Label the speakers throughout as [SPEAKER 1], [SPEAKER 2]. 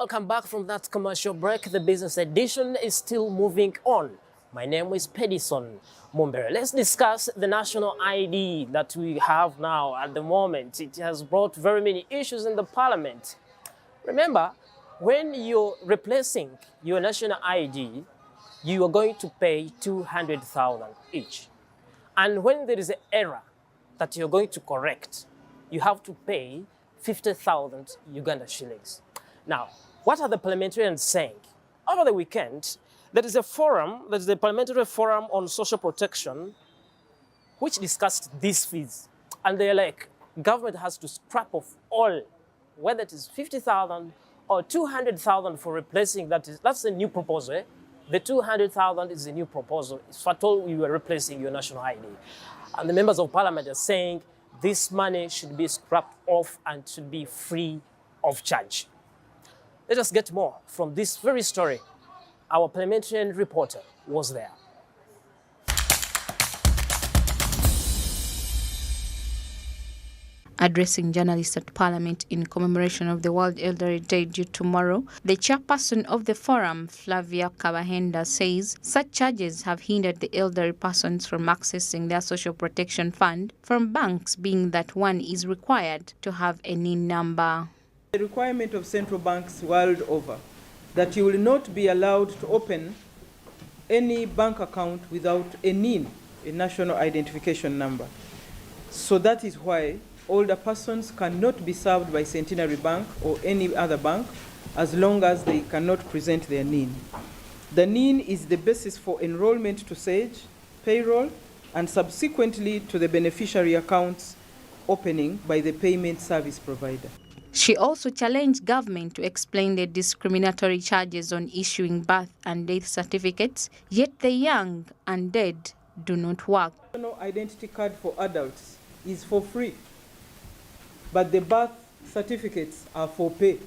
[SPEAKER 1] Welcome back from that commercial break. The business edition is still moving on. My name is Pedison Mumbere. Let's discuss the national ID that we have now at the moment. It has brought very many issues in the parliament. Remember, when you're replacing your national ID, you are going to pay 200,000 each. And when there is an error that you're going to correct, you have to pay 50,000 Uganda shillings. Now, what are the parliamentarians saying? Over the weekend, there is a parliamentary forum on social protection, which discussed these fees. And they're like, government has to scrap off all, whether it is 50,000 or 200,000 for replacing that. That's a new proposal. The 200,000 is a new proposal. If at all we were replacing your national ID. And the members of parliament are saying this money should be scrapped off and should be free of charge. Let us get more from this very story. Our parliamentarian reporter was there.
[SPEAKER 2] Addressing journalists at Parliament in commemoration of the World Elderly Day due tomorrow, the chairperson of the forum, Flavia Kabahenda, says such charges have hindered the elderly persons from accessing their social protection fund from banks, being that one is required to have a NIN number.
[SPEAKER 3] The requirement of central banks world over that you will not be allowed to open any bank account without a NIN, a national identification number. So that is why older persons cannot be served by Centenary Bank or any other bank as long as they cannot present their NIN. The NIN is the basis for enrollment to SAGE, payroll, and subsequently to the beneficiary accounts opening by the payment service provider.
[SPEAKER 2] She also challenged government to explain the discriminatory charges on issuing birth and death certificates, yet the young and dead do not work.
[SPEAKER 3] The national identity card for adults is for free, but the birth certificates are for pay.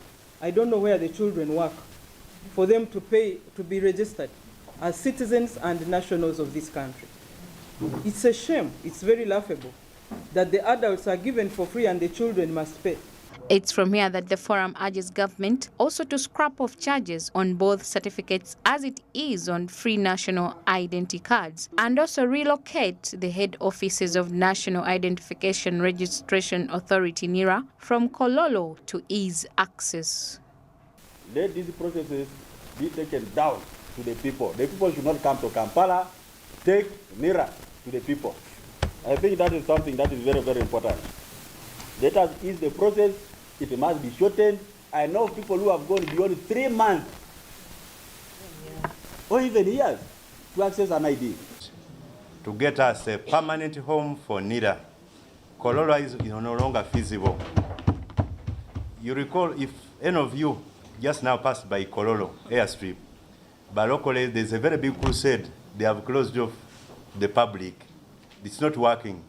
[SPEAKER 3] I don't know where the children work for them to pay to be registered as citizens and nationals of this country. It's a shame, it's very laughable that the adults are given for free and the children must pay.
[SPEAKER 2] It's from here that the forum urges government also to scrap off charges on both certificates as it is on free national identity cards, and also relocate the head offices of National Identification Registration Authority NIRA from Kololo to ease access.
[SPEAKER 4] Let these processes be taken down to the people. The people should not come to Kampala. Take NIRA to the people. I think that is something that is very, very important. Let us ease the process. It must be shortened. I know people who have gone beyond 3 months or even years to access an ID.
[SPEAKER 5] To get us a permanent home for NIRA, Kololo is no longer feasible. You recall, if any of you just now passed by Kololo airstrip, but locally there's a very big crusade. They have closed off the public. It's not working.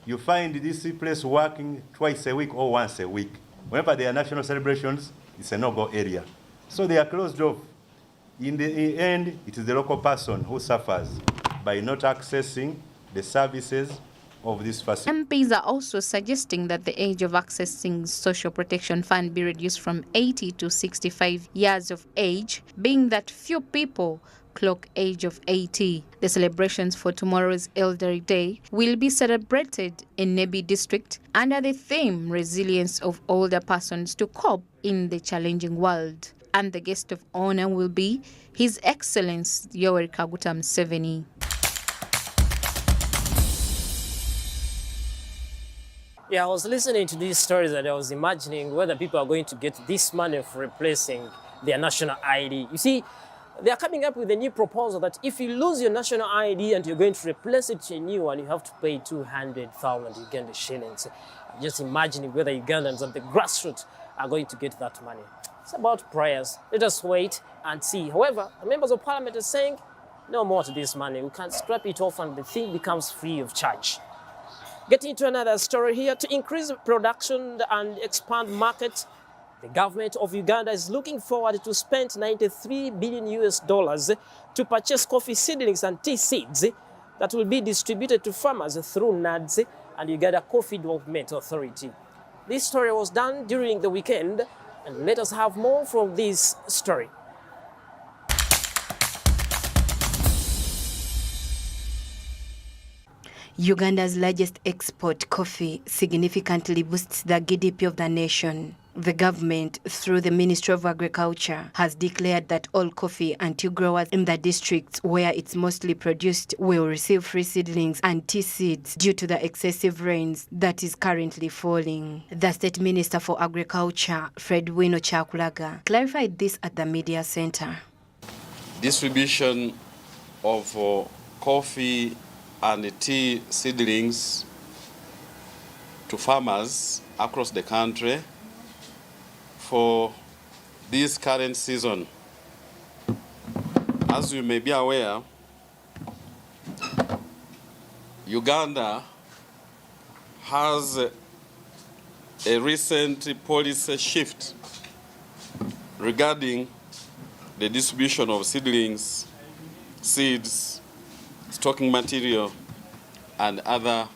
[SPEAKER 5] You find this place working twice a week or once a week. Whenever there are national celebrations, it's a no-go area. So they are closed off. In the end, it is the local person who suffers by not accessing the services of this facility.
[SPEAKER 2] MPs are also suggesting that the age of accessing social protection fund be reduced from 80 to 65 years of age, being that few people clock age of 80. The celebrations for tomorrow's Elderly Day will be celebrated in Nebi district under the theme Resilience of Older Persons to Cope in the Challenging World. And the guest of honor will be His Excellency Yoweri Kaguta Museveni.
[SPEAKER 1] Yeah, I was listening to these stories and I was imagining whether people are going to get this money for replacing their national ID. You see, they are coming up with a new proposal that if you lose your national ID and you're going to replace it with a new one, you have to pay 200,000 Uganda shillings. I'm just imagining whether Ugandans at the grassroots are going to get that money. It's about prayers. Let us wait and see. However, the members of parliament are saying no more to this money. We can't scrap it off and the thing becomes free of charge. Getting to another story here, to increase production and expand market, the government of Uganda is looking forward to spend $93 billion to purchase coffee seedlings and tea seeds that will be distributed to farmers through NADS and Uganda Coffee Development Authority. This story was done during the weekend And let us have more from this story.
[SPEAKER 6] Uganda's largest export, coffee, significantly boosts the GDP of the nation. The government, through the Ministry of Agriculture, has declared that all coffee and tea growers in the districts where it's mostly produced will receive free seedlings and tea seeds due to the excessive rains that is currently falling. The State Minister for Agriculture, Fred Wino Chakulaga, clarified this at the media center.
[SPEAKER 7] Distribution of coffee and tea seedlings to farmers across the country for this current season. As you may be aware, Uganda has a recent policy shift regarding the distribution of seedlings, seeds, stocking material, and other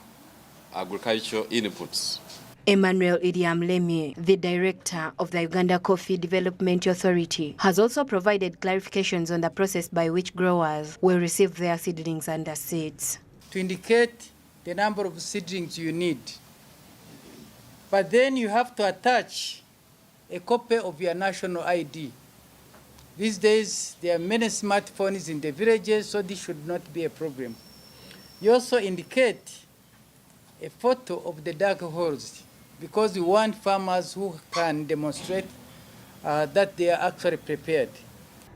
[SPEAKER 7] agricultural inputs.
[SPEAKER 6] Emmanuel Idiamlemi, the director of the Uganda Coffee Development Authority, has also provided clarifications on the process by which growers will receive their seedlings and seeds.
[SPEAKER 8] To indicate the number of seedlings you need. But then you have to attach a copy of your national ID. These days, there are many smartphones in the villages, so this should not be a problem. You also indicate a photo of the dark holes, because we want farmers who can demonstrate that they are actually prepared.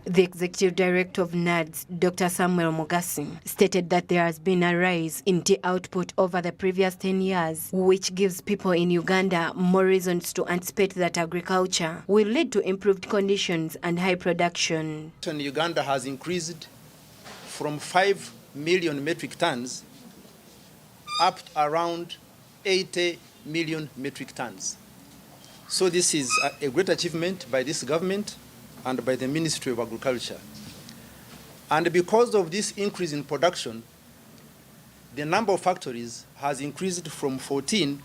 [SPEAKER 6] The executive director of NADS, Dr. Samuel Mugasi, stated that there has been a rise in tea output over the previous 10 years, which gives people in Uganda more reasons to anticipate that agriculture will lead to improved conditions and high production.
[SPEAKER 9] Uganda has increased from 5 million metric tons up to around 80 million metric tons. So this is a great achievement by this government and by the Ministry of Agriculture. And because of this increase in production, the number of factories has increased from 14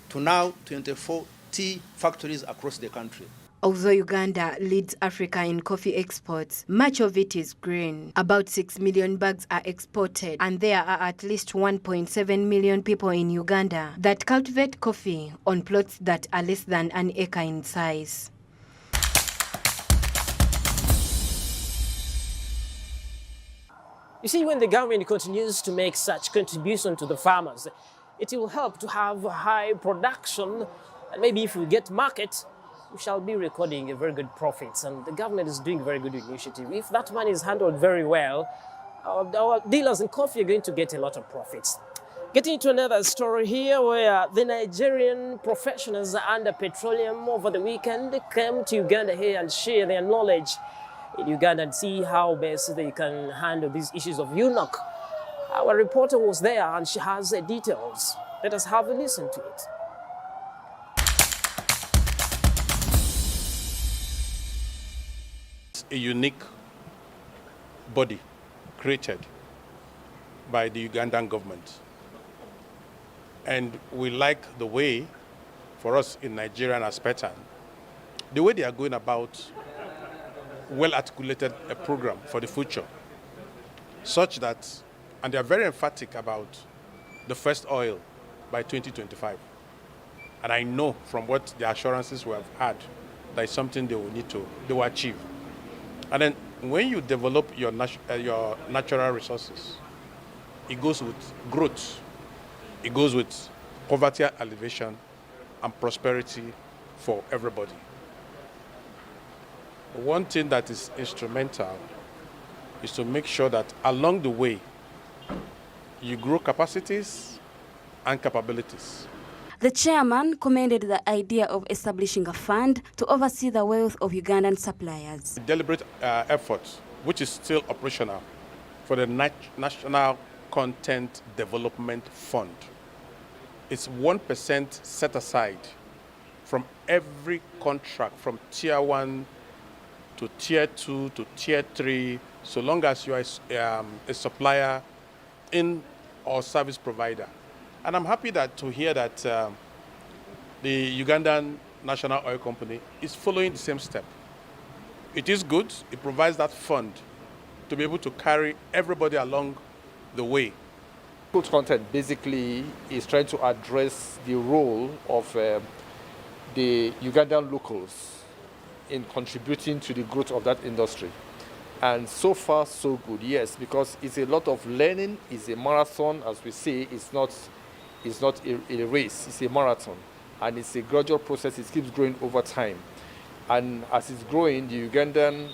[SPEAKER 9] to now 24 tea factories across the country.
[SPEAKER 6] Although Uganda leads Africa in coffee exports, much of it is grain. About 6 million bags are exported, and there are at least 1.7 million people in Uganda that cultivate coffee on plots that are less than an acre in size.
[SPEAKER 1] You see, when the government continues to make such contribution to the farmers, it will help to have high production, and maybe if we get market, we shall be recording a very good profits, and the government is doing a very good initiative. If that money is handled very well, our dealers in coffee are going to get a lot of profits. Getting into another story here, where the Nigerian professionals under petroleum over the weekend came to Uganda here and share their knowledge in Uganda and see how best they can handle these issues of UNOC. Our reporter was there and she has the details. Let us have a listen to it.
[SPEAKER 10] A unique body created by the Ugandan government. And we like the way, for us in Nigeria and as pattern, the way they are going about well-articulated a program for the future, such that, and they are very emphatic about the first oil by 2025. And I know from what the assurances we have had, that is something they will achieve. And then when you develop your natural resources, it goes with growth, it goes with poverty alleviation and prosperity for everybody. One thing that is instrumental is to make sure that along the way, you grow capacities and capabilities.
[SPEAKER 11] The chairman commended the idea of establishing a fund to oversee the wealth of Ugandan suppliers.
[SPEAKER 10] A deliberate effort, which is still operational, for the National Content Development Fund. It's 1% set aside from every contract from Tier 1 to Tier 2 to Tier 3, so long as you are a supplier in or service provider. And I'm happy to hear that the Ugandan National Oil Company is following the same step. It is good. It provides that fund to be able to carry everybody along the way.
[SPEAKER 12] Food content basically is trying to address the role of the Ugandan locals in contributing to the growth of that industry. And so far, so good, yes, because it's a lot of learning. It's a marathon, as we say. It's not a race, it's a marathon. And it's a gradual process. It keeps growing over time. And as it's growing, the Ugandan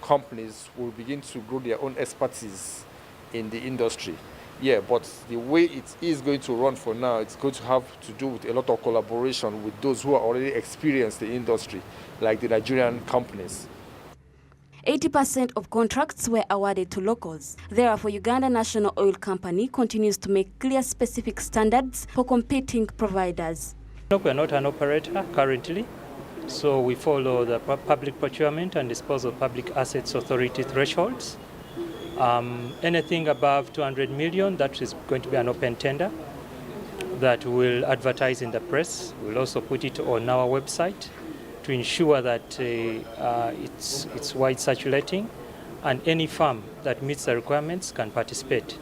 [SPEAKER 12] companies will begin to grow their own expertise in the industry. Yeah, but the way it is going to run for now, it's going to have to do with a lot of collaboration with those who are already experienced in the industry, like the Nigerian companies.
[SPEAKER 11] 80% of contracts were awarded to locals. Therefore, Uganda National Oil Company continues to make clear specific standards for competing providers.
[SPEAKER 13] We are not an operator currently, so we follow the Public Procurement and Disposal of Public Assets Authority thresholds. Anything above 200 million, that is going to be an open tender that will advertise in the press. We'll also put it on our website to ensure that it's wide circulating, and any firm that meets the requirements can participate.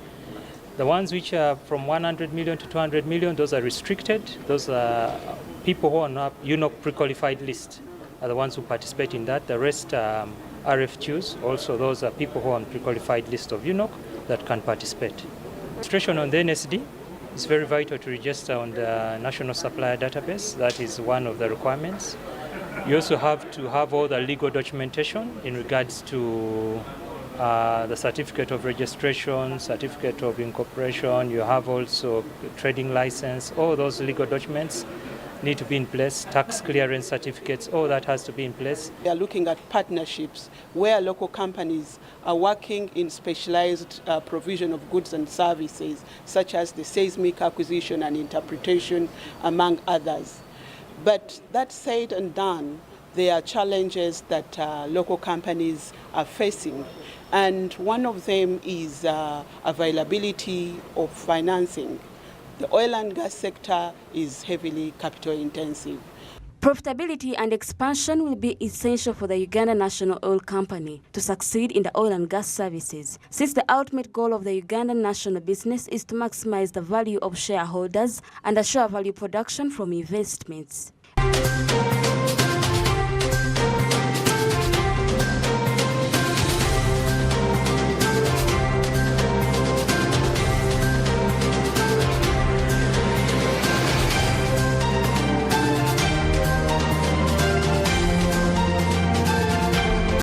[SPEAKER 13] The ones which are from 100 million to 200 million, those are restricted. Those are people who are not UNOC pre-qualified list are the ones who participate in that. The rest RFQs, also those are people who are on pre-qualified list of UNOC that can participate. Registration on the NSD is very vital to register on the National Supplier Database. That is one of the requirements. You also have to have all the legal documentation in regards to the certificate of registration, certificate of incorporation. You have also trading license. All those legal documents need to be in place. Tax clearance certificates, all that has to be in place.
[SPEAKER 14] We are looking at partnerships where local companies are working in specialized provision of goods and services, such as the seismic acquisition and interpretation, among others. But that said and done, there are challenges that local companies are facing. And one of them is availability of financing. The oil and gas sector is heavily capital intensive.
[SPEAKER 11] Profitability and expansion will be essential for the Uganda National Oil Company to succeed in the oil and gas services, since the ultimate goal of the Ugandan national business is to maximize the value of shareholders and assure value production from investments.